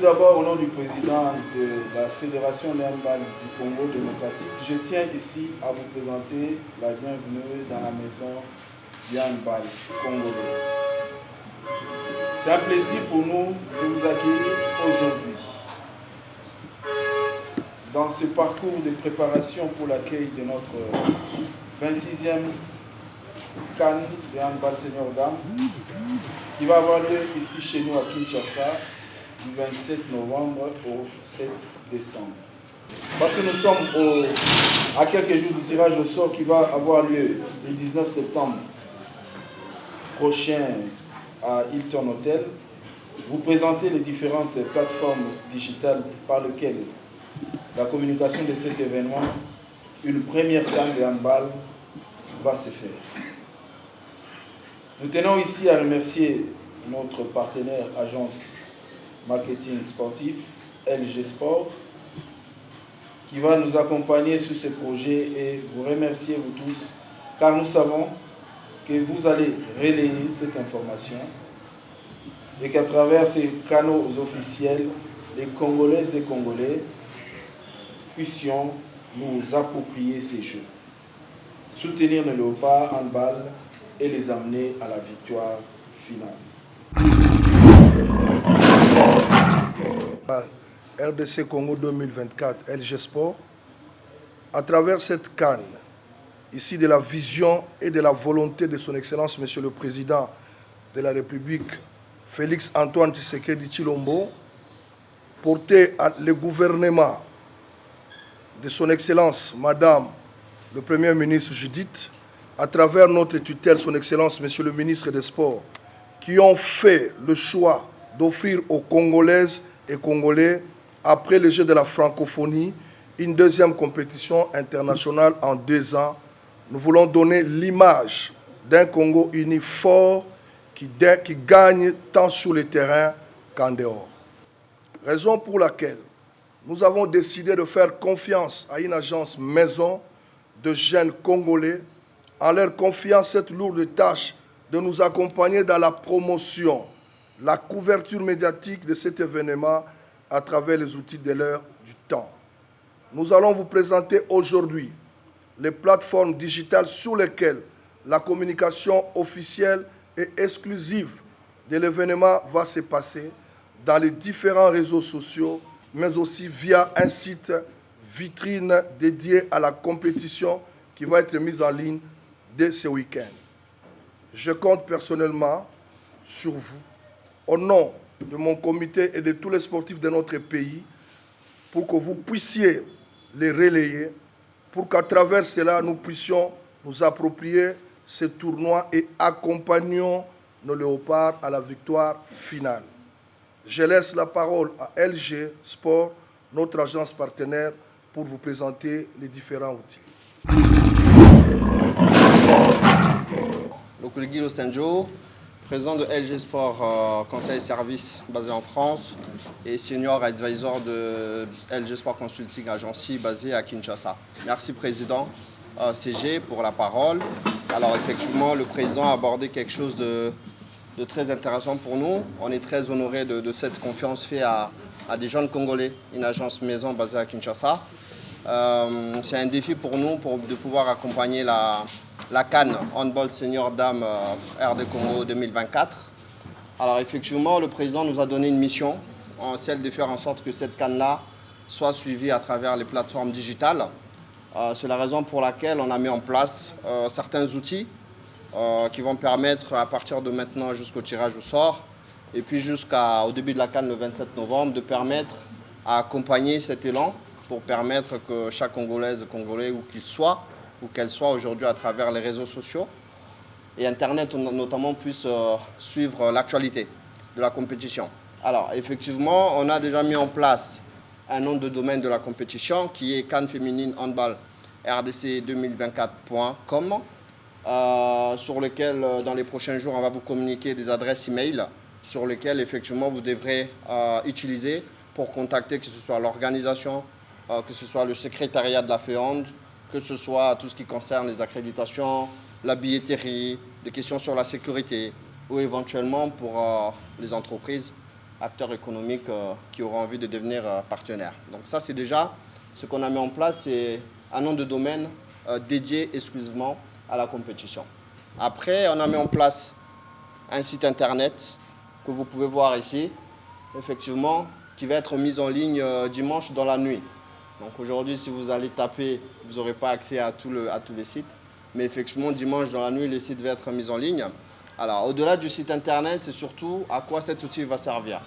d'abord, au nom du président de la Fédération de handball du Congo démocratique, je tiens ici à vous présenter la bienvenue dans la maison du handball congolais. C'est un plaisir pour nous de vous accueillir aujourd'hui. Dans ce parcours de préparation pour l'accueil de notre 26e CAN de handball senior dames, qui va avoir lieu ici chez nous à Kinshasa, du 27 novembre au 7 décembre. Parce que nous sommes à quelques jours du tirage au sort qui va avoir lieu le 19 septembre prochain à Hilton Hotel, vous présentez les différentes plateformes digitales par lesquelles la communication de cet événement, une première CAN de handball, va se faire. Nous tenons ici à remercier notre partenaire agence marketing sportif, LG Sport, qui va nous accompagner sur ce projet et vous remercier vous tous, car nous savons que vous allez relayer cette information et qu'à travers ces canaux officiels, les Congolaises et Congolais puissions nous approprier ces jeux, soutenir le léopard handball et les amener à la victoire finale. RDC Congo 2024, LG Sport, à travers cette CAN, ici de la vision et de la volonté de son Excellence, Monsieur le Président de la République, Félix Antoine Tshisekedi Tshilombo, porté à le gouvernement de son Excellence, Madame le Premier ministre Judith, à travers notre tutelle, son Excellence, Monsieur le Ministre des Sports, qui ont fait le choix d'offrir aux Congolaises et Congolais, après le jeu de la francophonie, une deuxième compétition internationale en 2 ans. Nous voulons donner l'image d'un Congo uni fort qui gagne tant sur le terrain qu'en dehors. Raison pour laquelle nous avons décidé de faire confiance à une agence maison de jeunes Congolais, en leur confiant cette lourde tâche de nous accompagner dans la promotion, la couverture médiatique de cet événement à travers les outils de l'heure du temps. Nous allons vous présenter aujourd'hui les plateformes digitales sur lesquelles la communication officielle et exclusive de l'événement va se passer dans les différents réseaux sociaux, mais aussi via un site vitrine dédié à la compétition qui va être mise en ligne dès ce week-end. Je compte personnellement sur vous, au nom de mon comité et de tous les sportifs de notre pays, pour que vous puissiez les relayer, pour qu'à travers cela, nous puissions nous approprier ce tournoi et accompagnions nos léopards à la victoire finale. Je laisse la parole à LG Sport, notre agence partenaire, pour vous présenter les différents outils. Lokulgilo Senjo, président de LG Sport Conseil et Services basé en France et senior advisor de LG Sport Consulting Agency basé à Kinshasa. Merci président CG pour la parole. Alors effectivement, le président a abordé quelque chose de très intéressant pour nous. On est très honoré de cette confiance faite à des jeunes Congolais, une agence maison basée à Kinshasa. C'est un défi pour nous de pouvoir accompagner la CAN Handball Senior Dame RD Congo 2024. Alors effectivement, le président nous a donné une mission, celle de faire en sorte que cette CAN-là soit suivie à travers les plateformes digitales. C'est la raison pour laquelle on a mis en place certains outils qui vont permettre à partir de maintenant jusqu'au tirage au sort et puis jusqu'au début de la CAN le 27 novembre de permettre à accompagner cet élan pour permettre que chaque Congolaise, Congolais, où qu'il soit, ou qu'elle soit aujourd'hui à travers les réseaux sociaux et Internet notamment, puisse suivre l'actualité de la compétition. Alors effectivement, on a déjà mis en place un nom de domaine de la compétition qui est CAN Féminine Handball RDC 2024.com sur lequel dans les prochains jours on va vous communiquer des adresses email sur lesquelles effectivement vous devrez utiliser pour contacter que ce soit l'organisation, que ce soit le secrétariat de la FEHAND, que ce soit tout ce qui concerne les accréditations, la billetterie, des questions sur la sécurité ou éventuellement pour les entreprises acteurs économiques qui auront envie de devenir partenaires. Donc ça, c'est déjà ce qu'on a mis en place, c'est un nom de domaine dédié exclusivement à la compétition. Après, on a mis en place un site internet que vous pouvez voir ici, effectivement, qui va être mis en ligne dimanche dans la nuit. Donc aujourd'hui, si vous allez taper, vous n'aurez pas accès à tous les sites. Mais effectivement, dimanche dans la nuit, le site va être mis en ligne. Alors, au-delà du site internet, c'est surtout à quoi cet outil va servir.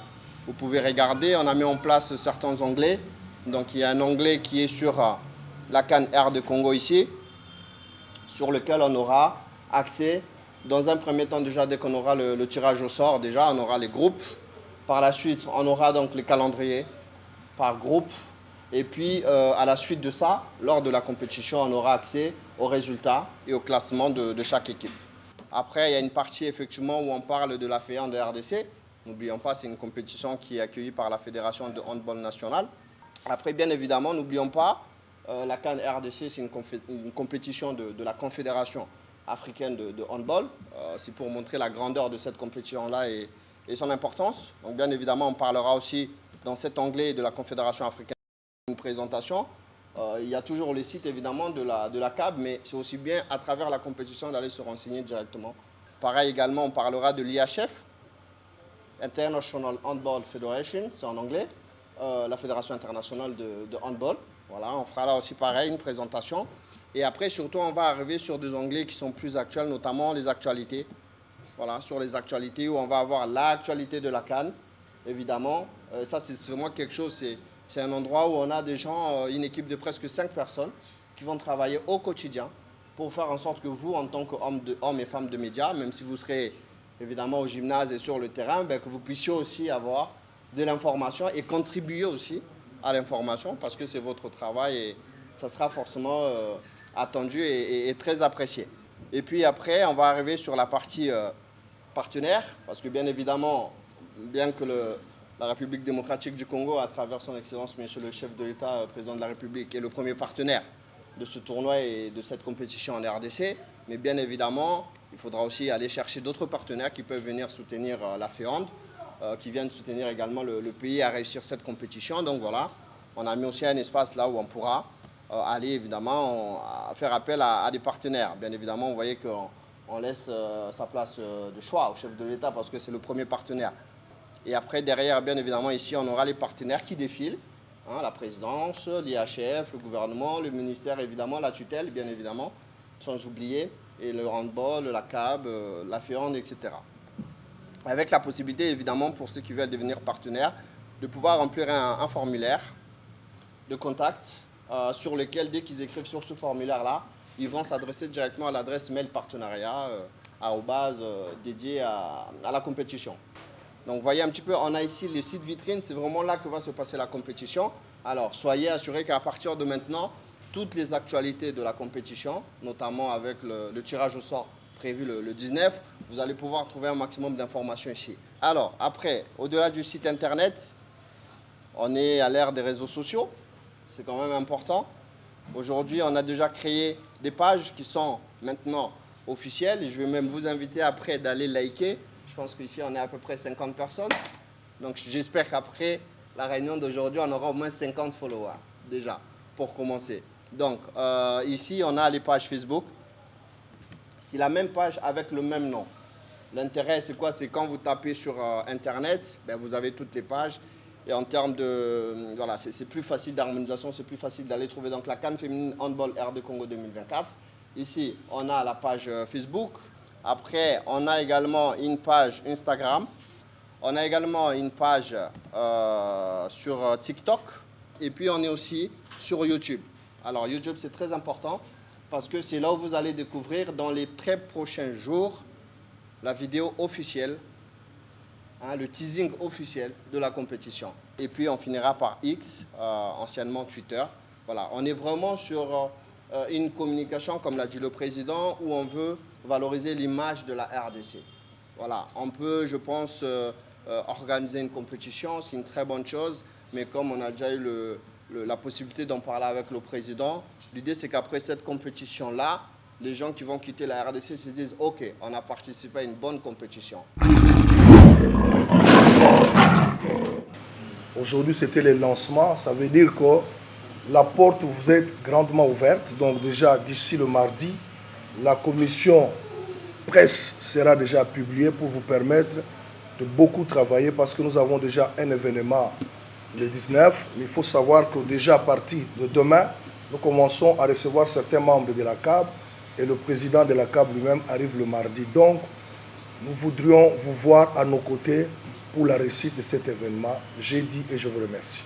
Vous pouvez regarder, on a mis en place certains onglets. Donc il y a un onglet qui est sur la CAN RD Congo ici, sur lequel on aura accès. Dans un premier temps, déjà, dès qu'on aura le tirage au sort, déjà, on aura les groupes. Par la suite, on aura donc les calendriers par groupe. Et puis, à la suite de ça, lors de la compétition, on aura accès aux résultats et au classement de chaque équipe. Après, il y a une partie, effectivement, où on parle de la FEHAND de RDC. N'oublions pas, c'est une compétition qui est accueillie par la Fédération de handball nationale. Après, bien évidemment, n'oublions pas, la CAN RDC, c'est une compétition de la Confédération africaine de handball. C'est pour montrer la grandeur de cette compétition-là et son importance. Donc, bien évidemment, on parlera aussi dans cet onglet de la Confédération africaine une présentation. Il y a toujours le site, évidemment, de la CAB, mais c'est aussi bien à travers la compétition d'aller se renseigner directement. Pareil, également, on parlera de l'IHF, International Handball Federation, c'est en anglais, la Fédération internationale de handball. Voilà, on fera là aussi pareil, une présentation. Et après, surtout, on va arriver sur des onglets qui sont plus actuels, notamment les actualités. Voilà, sur les actualités où on va avoir l'actualité de la CAN, évidemment. Ça, c'est vraiment quelque chose, c'est un endroit où on a des gens, une équipe de presque 5 personnes qui vont travailler au quotidien pour faire en sorte que vous, en tant qu'hommes et femmes de médias, même si vous serez évidemment au gymnase et sur le terrain, que vous puissiez aussi avoir de l'information et contribuer aussi à l'information parce que c'est votre travail et ça sera forcément attendu et très apprécié. Et puis après, on va arriver sur la partie partenaire parce que bien évidemment, bien que la République démocratique du Congo, à travers son Excellence, Monsieur le chef de l'État, président de la République, est le premier partenaire de ce tournoi et de cette compétition en RDC. Mais bien évidemment, il faudra aussi aller chercher d'autres partenaires qui peuvent venir soutenir la FEHAND, qui viennent soutenir également le pays à réussir cette compétition. Donc voilà, on a mis aussi un espace là où on pourra aller évidemment faire appel à des partenaires. Bien évidemment, vous voyez qu'on laisse sa place de choix au chef de l'État parce que c'est le premier partenaire. Et après, derrière, bien évidemment, ici, on aura les partenaires qui défilent. Hein, la présidence, l'IHF, le gouvernement, le ministère, évidemment, la tutelle, bien évidemment, sans oublier, et le handball, la CAB, la FEHAND, etc. Avec la possibilité, évidemment, pour ceux qui veulent devenir partenaires, de pouvoir remplir un formulaire de contact sur lequel, dès qu'ils écrivent sur ce formulaire-là, ils vont s'adresser directement à l'adresse mail partenariat dédiée à la compétition. Donc, vous voyez un petit peu, on a ici le site vitrine, c'est vraiment là que va se passer la compétition. Alors, soyez assurés qu'à partir de maintenant, toutes les actualités de la compétition, notamment avec le tirage au sort prévu le 19, vous allez pouvoir trouver un maximum d'informations ici. Alors, après, au-delà du site internet, on est à l'ère des réseaux sociaux, c'est quand même important. Aujourd'hui, on a déjà créé des pages qui sont maintenant officielles. Je vais même vous inviter après d'aller liker. Je pense qu'ici, on est à peu près 50 personnes. Donc, j'espère qu'après la réunion d'aujourd'hui, on aura au moins 50 followers, déjà, pour commencer. Donc, ici, on a les pages Facebook. C'est la même page avec le même nom. L'intérêt, c'est quoi? C'est quand vous tapez sur Internet, vous avez toutes les pages. Et en termes de... Voilà, c'est plus facile d'harmonisation, c'est plus facile d'aller trouver. Donc, la CAN féminine Handball RD Congo 2024. Ici, on a la page Facebook. Après, on a également une page Instagram. On a également une page sur TikTok. Et puis, on est aussi sur YouTube. Alors, YouTube, c'est très important parce que c'est là où vous allez découvrir dans les très prochains jours la vidéo officielle, hein, le teasing officiel de la compétition. Et puis, on finira par X, anciennement Twitter. Voilà, on est vraiment sur une communication, comme l'a dit le président, où on veut valoriser l'image de la RDC. Voilà, on peut, je pense, organiser une compétition, c'est une très bonne chose, mais comme on a déjà eu la possibilité d'en parler avec le président, l'idée c'est qu'après cette compétition-là, les gens qui vont quitter la RDC se disent « Ok, on a participé à une bonne compétition ». Aujourd'hui, c'était le lancement. Ça veut dire que la porte vous est grandement ouverte. Donc déjà, d'ici le mardi, la commission presse sera déjà publiée pour vous permettre de beaucoup travailler parce que nous avons déjà un événement le 19. Mais il faut savoir que déjà à partir de demain, nous commençons à recevoir certains membres de la CAB et le président de la CAB lui-même arrive le mardi. Donc, nous voudrions vous voir à nos côtés pour la réussite de cet événement. J'ai dit et je vous remercie.